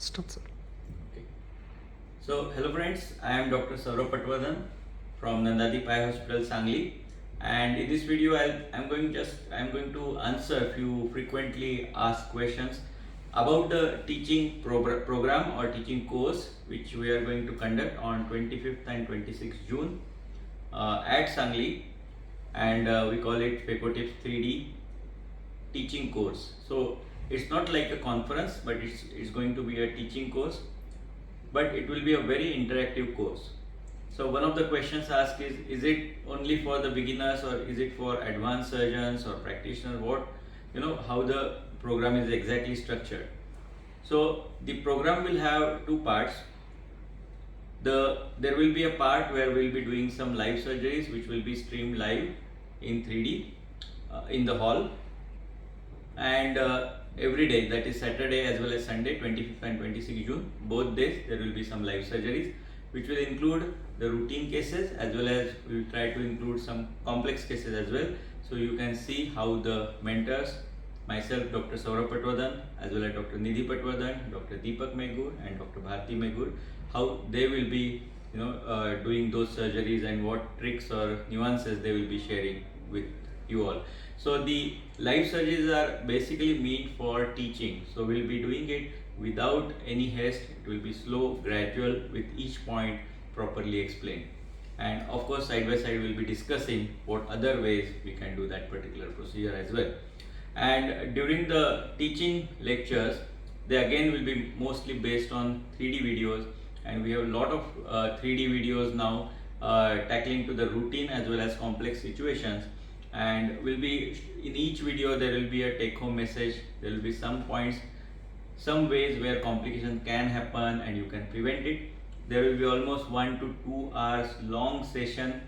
Start, sir. Okay. So, hello friends, I am Dr. Sourabh Patwardhan from Nandadeep Hospital, Sangli, and in this video I'm going to answer few frequently asked questions about the teaching program or teaching course which we are going to conduct on 25th and 26th June at Sangli, and we call it FAQs 3D teaching course. So it's not like a conference, but it's going to be a teaching course, but it will be a very interactive course. So one of the questions asked is it only for the beginners or is it for advanced surgeons or practitioners? How the program is exactly structured. So the program will have two parts. There will be a part where we'll be doing some live surgeries which will be streamed live in 3D in the hall, and every day, that is Saturday as well as Sunday, 25th and 26th June, both days there will be some live surgeries which will include the routine cases as well as we will try to include some complex cases as well. So you can see how the mentors, myself, Dr. Sourabh Patwardhan, as well as Dr. Nidhi Patwardhan, Dr. Dipak Megur and Dr. Bharathi Megur, how they will be doing those surgeries and what tricks or nuances they will be sharing with you all. So the live surgeries are basically meant for teaching. So we'll be doing it without any haste. It will be slow, gradual, with each point properly explained. And of course, side by side, we'll be discussing what other ways we can do that particular procedure as well. And during the teaching lectures, they again will be mostly based on 3D videos, and we have a lot of 3D videos now tackling to the routine as well as complex situations. And will be in each video there will be a take home message. There will be some points, some ways where complication can happen and you can prevent it. There will be almost 1 to 2 hours long session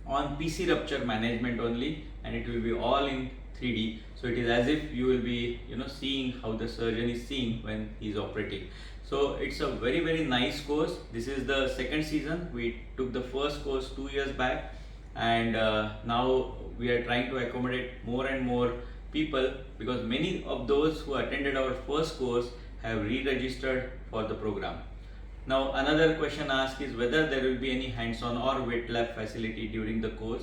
on PC rupture management only, and it will be all in 3D. So it is as if you will be seeing how the surgeon is seeing when he is operating. So it's a very nice course. This is the second season. We took the first course 2 years back, and now we are trying to accommodate more and more people, because many of those who attended our first course have re-registered for the program. Now another question asked is whether there will be any hands-on or wet lab facility during the course.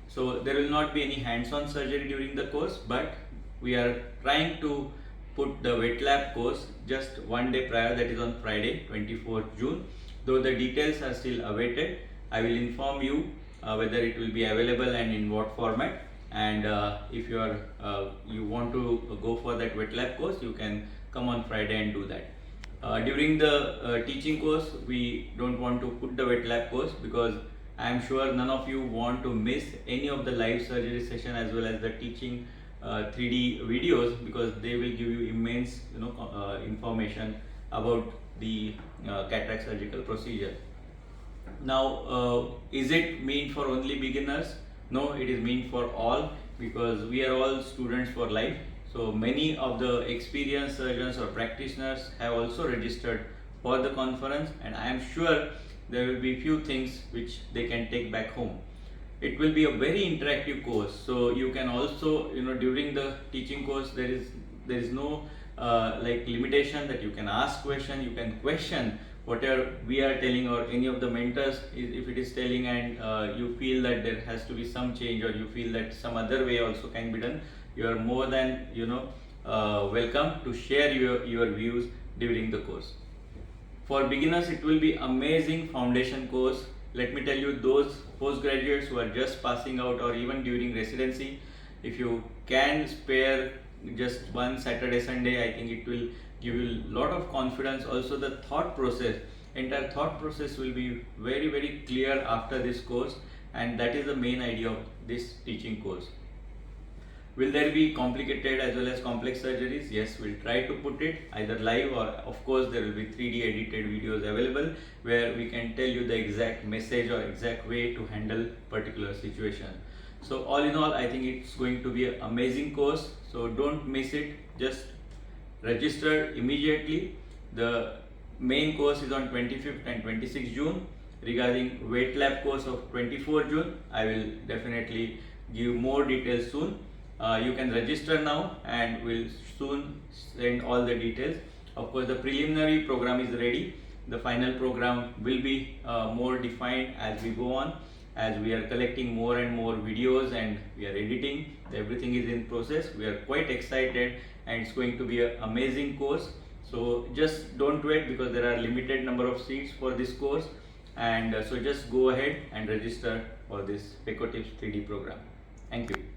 So there will not be any hands-on surgery during the course, but we are trying to put the wet lab course just one day prior, that is on Friday 24th June. Though the details are still awaited, I will inform you whether it will be available and in what format. And if you want to go for that wet lab course, you can come on Friday and do that. During the teaching course, we don't want to put the wet lab course because I am sure none of you want to miss any of the live surgery session as well as the teaching 3D videos, because they will give you immense information about the cataract surgical procedure. Now, is it meant for only beginners? No, it is meant for all, because we are all students for life. So many of the experienced surgeons or practitioners have also registered for the conference, and I am sure there will be few things which they can take back home. It will be a very interactive course, so you can also during the teaching course there is no like limitation that you can ask question. You can question whatever we are telling, or any of the mentors if it is telling, and you feel that there has to be some change, or you feel that some other way also can be done, you are more than welcome to share your views during the course. For beginners, it will be amazing foundation course. Let me tell you, those postgraduates who are just passing out or even during residency, if you can spare just one Saturday, Sunday, I think it will give you a lot of confidence. Also the entire thought process will be very clear after this course, and that is the main idea of this teaching course. Will there be complicated as well as complex surgeries? Yes, we'll try to put it either live, or of course there will be 3D edited videos available where we can tell you the exact message or exact way to handle particular situation. So all in all, I think it's going to be an amazing course. So don't miss it. Just register immediately. The main course is on 25th and 26th June. Regarding wet lab course of 24th June, I will definitely give more details soon. You can register now, and we'll soon send all the details. Of course, the preliminary program is ready. The final program will be more defined as we go on, as we are collecting more and more videos and we are editing. Everything is in process. We are quite excited and it's going to be an amazing course. So just don't wait, because there are limited number of seats for this course, and so just go ahead and register for this FAQs 3D program. Thank you.